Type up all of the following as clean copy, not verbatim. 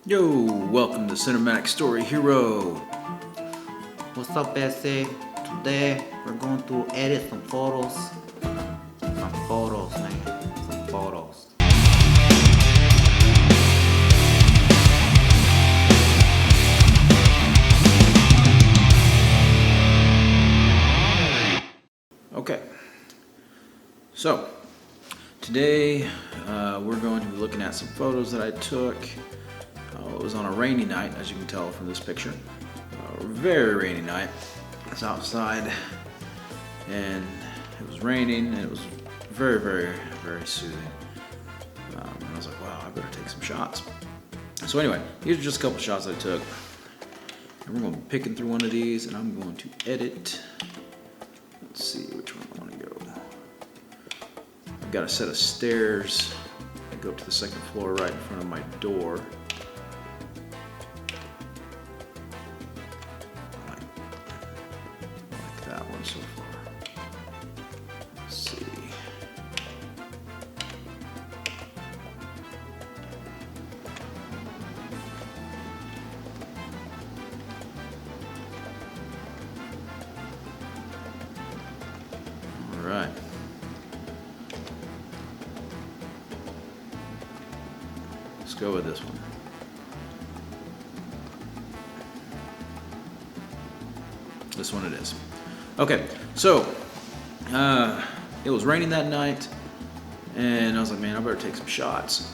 Yo, welcome to Cinematic Story Hero. What's up, Bessie? Today we're going to edit some photos. Some photos, man. Some photos. Okay, so today we're going to be looking at some photos that I took. It was on a rainy night, as you can tell from this picture. Very rainy night. It's outside and it was raining and it was very, very, very soothing. And I was like, wow, I better take some shots. So anyway, these are just a couple shots I took. And we're going to be picking through one of these and I'm going to edit. Let's see which one I want to go. I've got a set of stairs that go up to the second floor right in front of my door. That one so far. Let's see. All right. Let's go with this one. This one it is. Okay, so it was raining that night, and I was like, man, I better take some shots.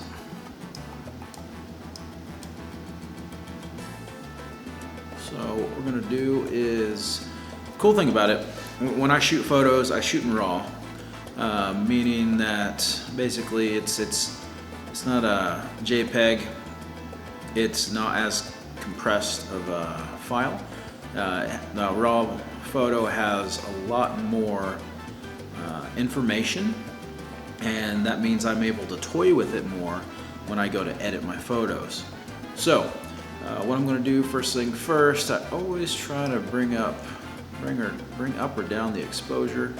So what we're gonna do is, cool thing about it, when I shoot photos, I shoot in RAW, meaning that basically it's not a JPEG, it's not as compressed of a file. The RAW photo has a lot more information, and that means I'm able to toy with it more when I go to edit my photos. So what I'm going to do first thing first, I always try to bring up or down the exposure.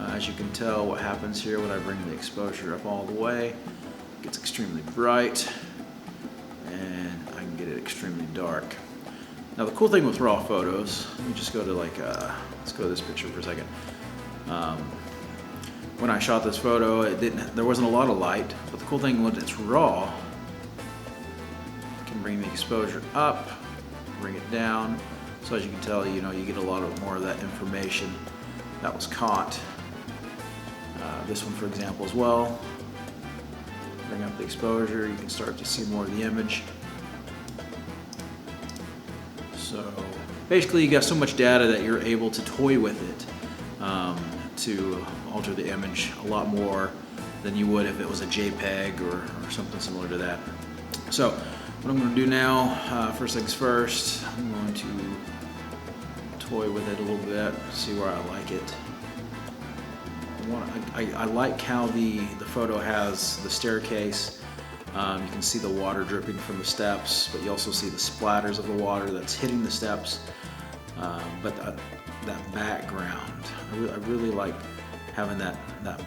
As you can tell, what happens here when I bring the exposure up all the way, it gets extremely bright and I can get it extremely dark. Now the cool thing with RAW photos, let me just go to let's go to this picture for a second. When I shot this photo, there wasn't a lot of light, but the cool thing when it's RAW, I can bring the exposure up, bring it down. So as you can tell, you get a lot more of that information that was caught. This one, for example, as well. Bring up the exposure, you can start to see more of the image. So basically you got so much data that you're able to toy with it to alter the image a lot more than you would if it was a JPEG or something similar to that. So what I'm going to do now, first things first, I'm going to toy with it a little bit, see where I like it. I like how the photo has the staircase. You can see the water dripping from the steps, but you also see the splatters of the water that's hitting the steps. But that background, I really like having that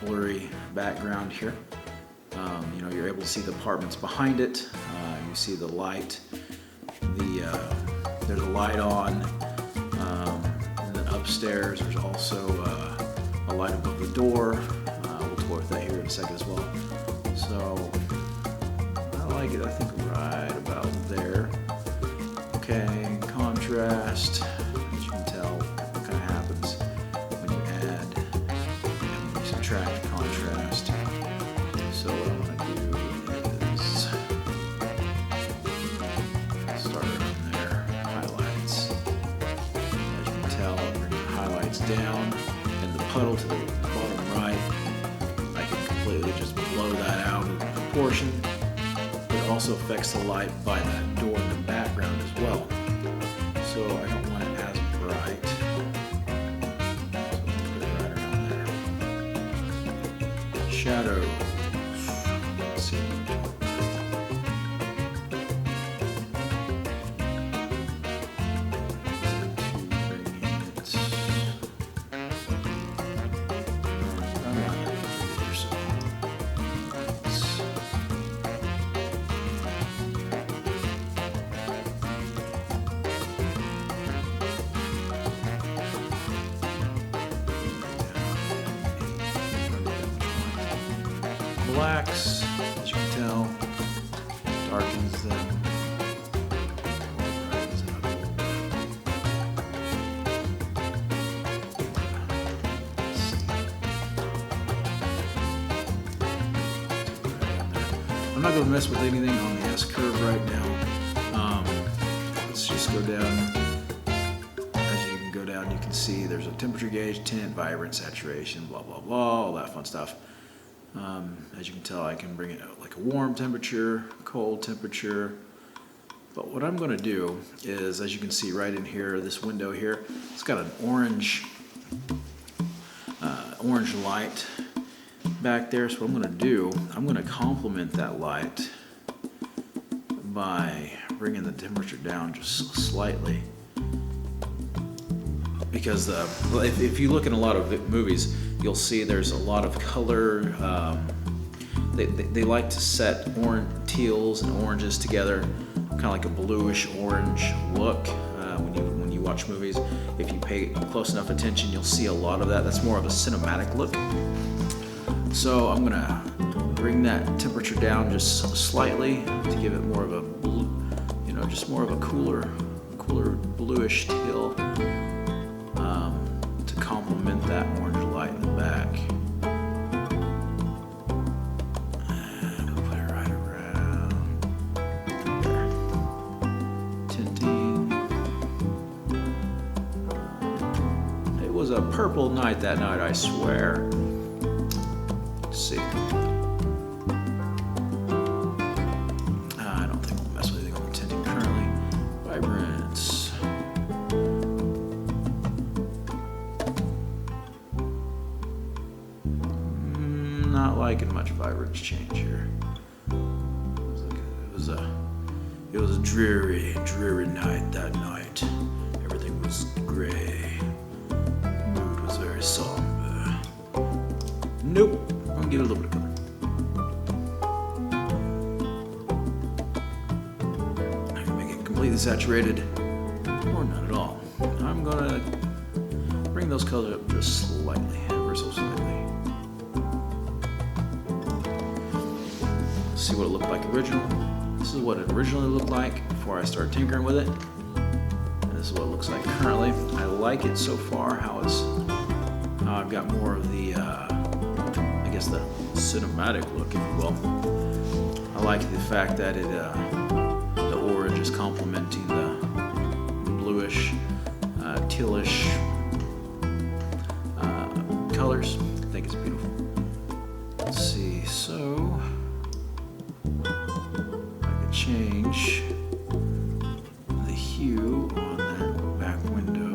blurry background here. You're able to see the apartments behind it. You see the light. There's a light on, and then upstairs there's also a light above the door. We'll toy with that here in a second as well. So I like it, I think right about there. Okay, contrast, as you can tell, what kind of happens when you add and when you subtract contrast. So what I'm going to do is start around there, highlights. As you can tell, I'm bringing the highlights down and the puddle to the bottom right. I can completely just blow that out of proportion. It also affects the light by that door in the background as well. So I don't want it as bright. So I'll put it right around there. Shadows. Let's see. darkens them. I'm not going to mess with anything on the S-curve right now. Let's just go down. As you can go down, you can see there's a temperature gauge, tint, vibrant, saturation, blah, blah, blah, all that fun stuff. As you can tell, I can bring it out like a warm temperature, cold temperature. But what I'm going to do is, as you can see right in here, this window here, it's got an orange light back there. So what I'm going to do, I'm going to complement that light by bringing the temperature down just slightly. Because if you look in a lot of movies, you'll see there's a lot of color. They like to set teals and oranges together, kind of like a bluish orange look. When you watch movies, if you pay close enough attention, you'll see a lot of that. That's more of a cinematic look. So I'm gonna bring that temperature down just slightly to give it more of a blue, just more of a cooler bluish teal, to complement that orange light in the back. And we'll put it right around there. Tinting. It was a purple night that night, I swear. Let's see. I don't think we'll mess with anything on the tinting currently. Vibrance. Not liking much vibrance change here. It was a dreary night that night. Everything was gray. Mood was very somber. Nope. I'm gonna give it a little bit of color. I can make it completely saturated, or not at all. I'm gonna bring those colors up just slightly, ever so slightly. See what it looked like original. This is what it originally looked like before I started tinkering with it. And this is what it looks like currently. I like it so far. How I've got more of the the cinematic look, if you will. I like the fact that the orange is complementing the bluish, tealish colors. I think it's beautiful. Let's see, so I could change the hue on that back window,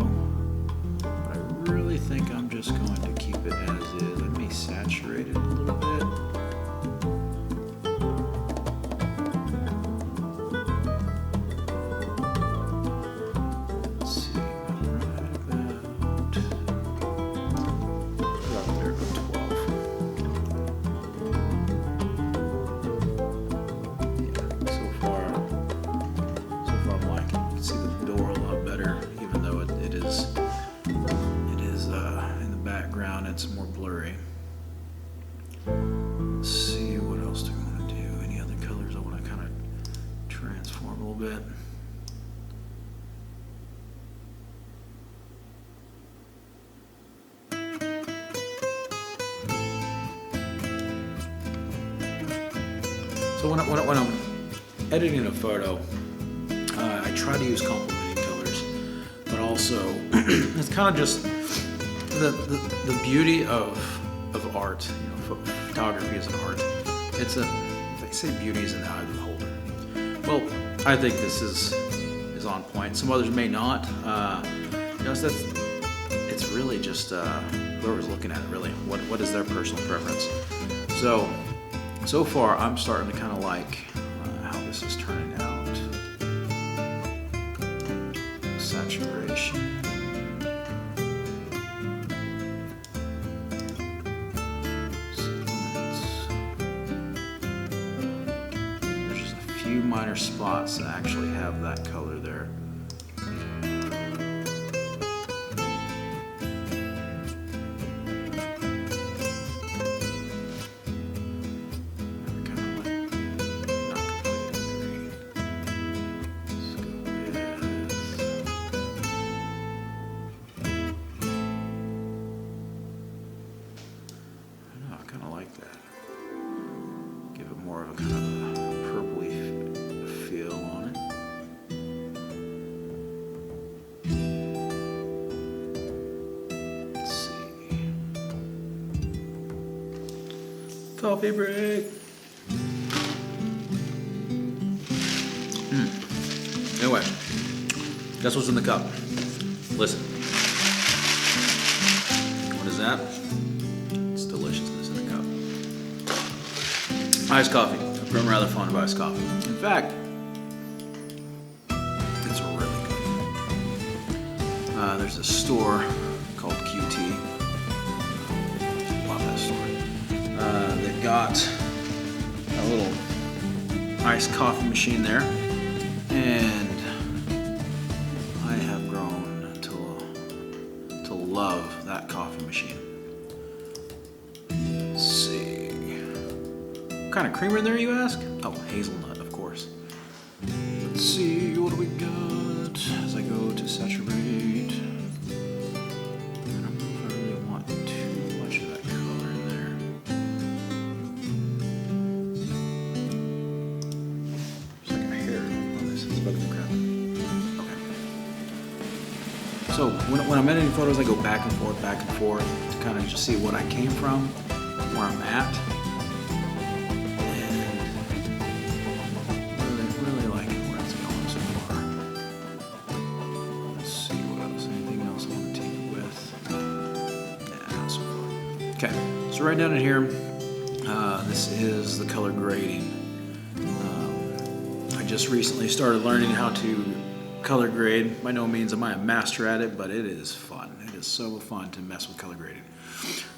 but I really think I'm just going to keep it as is. Let me saturate it a little bit. Let's see, right about there, about 12. Yeah, so far I'm liking it. You can see the door a lot better, even though it is in the background, it's more blurry. Let's see, what else do we want to do? Any other colors I want to kind of transform a little bit? So when I'm editing a photo, I try to use complementing colors, but also it's kind of just the beauty of art. Photography is an art. They say beauty is in the eye of the beholder. Well, I think this is on point. Some others may not. It's really just whoever's looking at it. Really, what is their personal preference? So far, I'm starting to kind of like how this is turning out. Saturation. Few minor spots that actually have that color there. Kind of like not completely green. Coffee break. Anyway, guess what's in the cup? Listen. What is that? It's deliciousness in the cup. Iced coffee. I'm rather fond of iced coffee. In fact, it's really good. There's a store called QT. Love that store. They've got a little iced coffee machine there, and I have grown to love that coffee machine. Let's see. What kind of creamer in there, you ask? Oh, hazelnut, of course. Let's see, what do we got as I go to saturate? I don't know if I really want too much of that color in there. There's like a hair on this. It's bugging the crap. Okay. So when I'm editing photos, I go back and forth to kind of just see what I came from, where I'm at. Really liking where it's going so far. Let's see what else. Anything else I want to take it with? Nah, not so far. Okay, so right down in here, this is the color grading. I just recently started learning how to color grade. By no means am I a master at it, but it is fun. It is so fun to mess with color grading.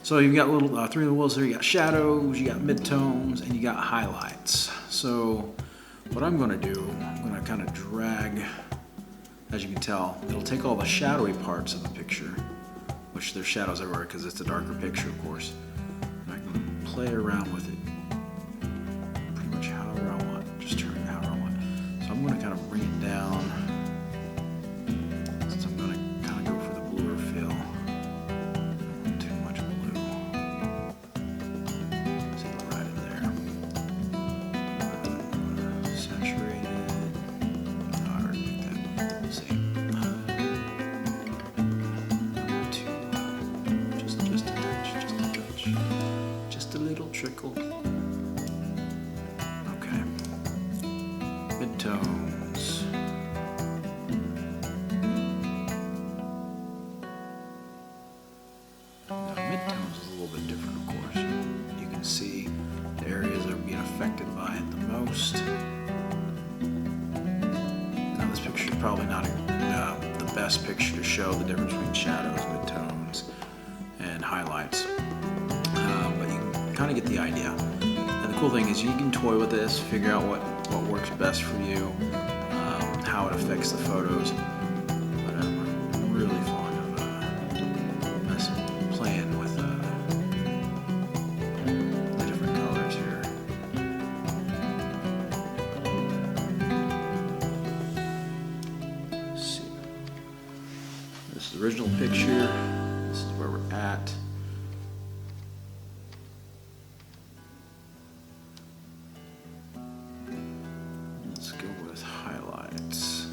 So you've got little three little wheels here. You got shadows, you got midtones, and you got highlights. So what I'm going to do, I'm going to kind of drag, as you can tell, it'll take all the shadowy parts of the picture, which there's shadows everywhere because it's a darker picture, of course. And I can play around with it pretty much however I want, just turn it however I want. So I'm going to kind of bring it down, since I'm going to kind of go for the bluer feel. Not too much blue. See it right in there. Saturated. Oh, I already picked that. Let's see. Just a touch. Just a little trickle. Okay. Midtones. Now, midtones is a little bit different, of course. You can see the areas that are being affected by it the most. Now, this picture is probably not the best picture to show the difference between shadows, midtones, and highlights. But you can kind of get the idea. And the cool thing is you can toy with this, figure out what works best for you, how it affects the photos. But I'm really fond of playing with the different colors here. Let's see. This is the original picture. This is where we're at. Let's go with highlights.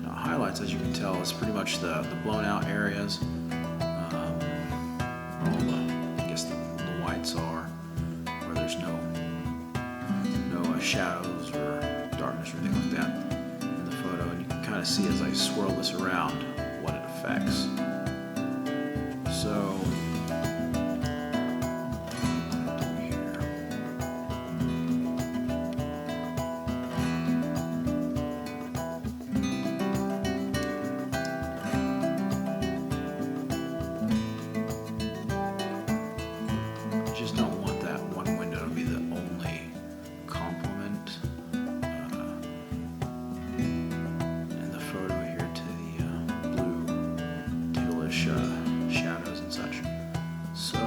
Now, highlights, as you can tell, is pretty much the blown out areas. I guess the whites are, where there's no shadows or darkness or anything like that in the photo. And you can kind of see as I swirl this around what it affects. So, just don't want that one window to be the only complement in the photo here to the blue, tealish shadows and such. So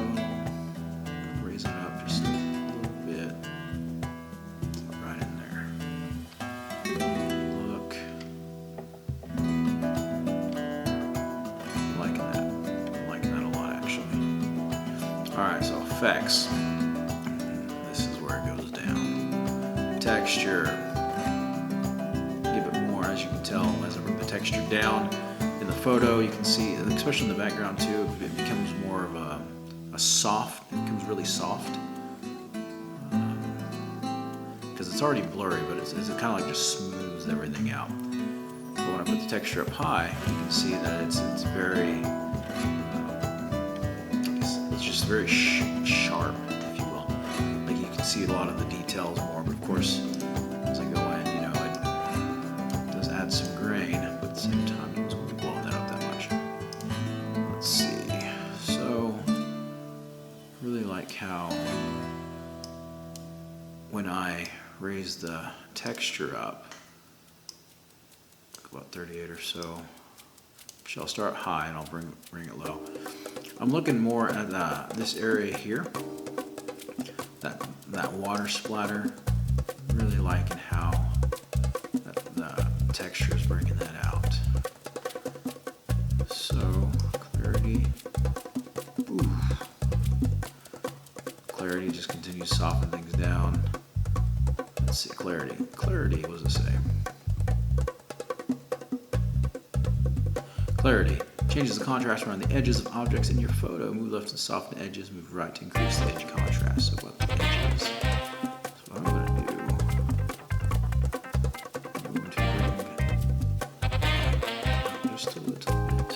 raise it up just a little bit, right in there. Look, I'm liking that a lot actually. All right, so effects. This is where it goes down. Texture. Give it more, as you can tell, as I bring the texture down in the photo, you can see, especially in the background too, it becomes more of a soft. It becomes really soft. it's already blurry, but it's kind of like just smooths everything out. But when I put the texture up high, you can see that it's very, it's just very sharp, if you will. Like you can see a lot of the details more, but of course, as I go in, you know, it does add some grain, but at the same time, it doesn't really blow that up that much. Let's see. So, really like how when I raise the texture up, about 38 or so, actually I'll start high and I'll bring it low. I'm looking more at this area here, that water splatter. Really liking how the texture is bringing that out. So clarity, clarity just continues to soften things down. Let's see, clarity. Clarity, what does it say? Clarity changes the contrast around the edges of objects in your photo. Move left to soften the edges, move right to increase the edge contrast. So what the edges. So what I'm going to do, I'm going to bring just a little bit.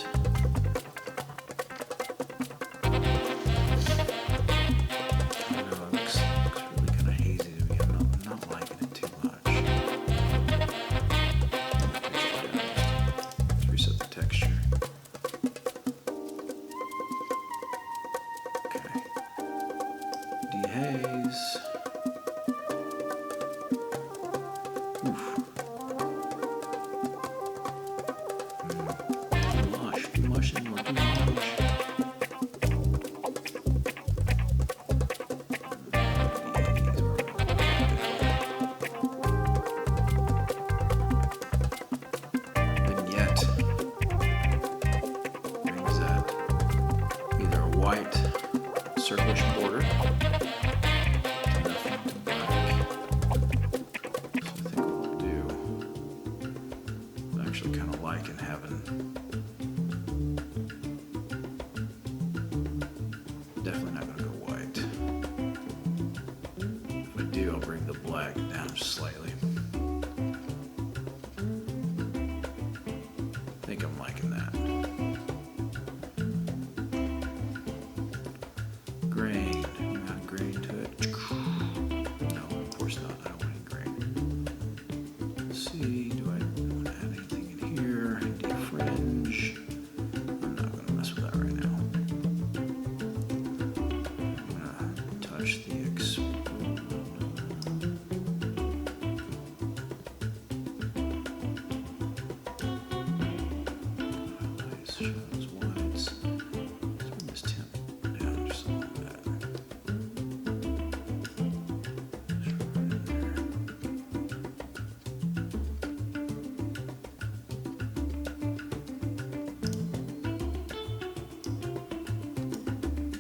I know it looks really kind of hazy to me. I'm not liking it too much. Let's reset the texture. Okay. Dehaze. Oof. Too much anymore, too much. Vignette brings that either a white circlish border to nothing to black. So I think what we'll do, I'm actually kind of liking having, definitely not going to go white. If I do, I'll bring the black down just slightly. I think I'm liking that. Grain. You got grain to it. No, of course not. I don't want any grain. Let's see. Do I want to add anything in here? Defringe. I'm not going to mess with that right now. I'm going to touch the shadows, whites. Let's bring this temp down just a little bit. Just right in there.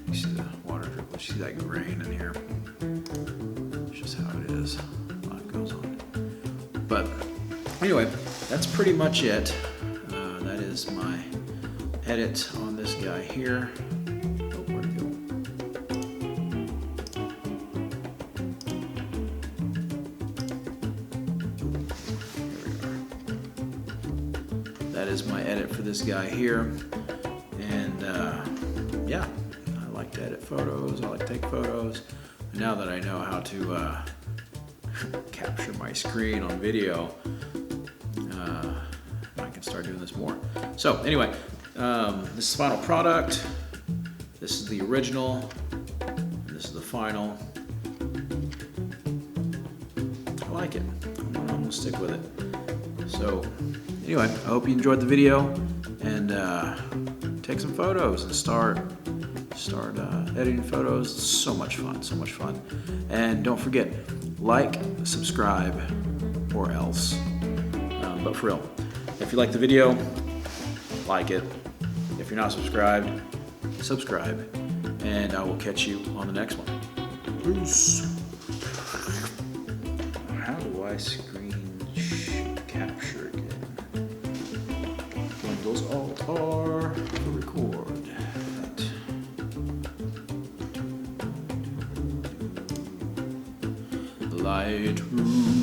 You see the water drip? You see that grain in here? It's just how it is. Life goes on. But anyway, that's pretty much it. That is my edit on this guy here. Oh, where'd it go? There we are. That is my edit for this guy here. And yeah, I like to edit photos. I like to take photos. And now that I know how to capture my screen on video, I can start doing this more. So anyway, this is the final product. This is the original. And this is the final. I like it. I'm gonna stick with it. So anyway, I hope you enjoyed the video, and take some photos and start editing photos. It's so much fun, so much fun. And don't forget, like, subscribe, or else. But for real, if you like the video, like it. If you're not subscribed, subscribe. And I will catch you on the next one. Peace. How do I screen capture again? Windows Alt R to record. Lightroom.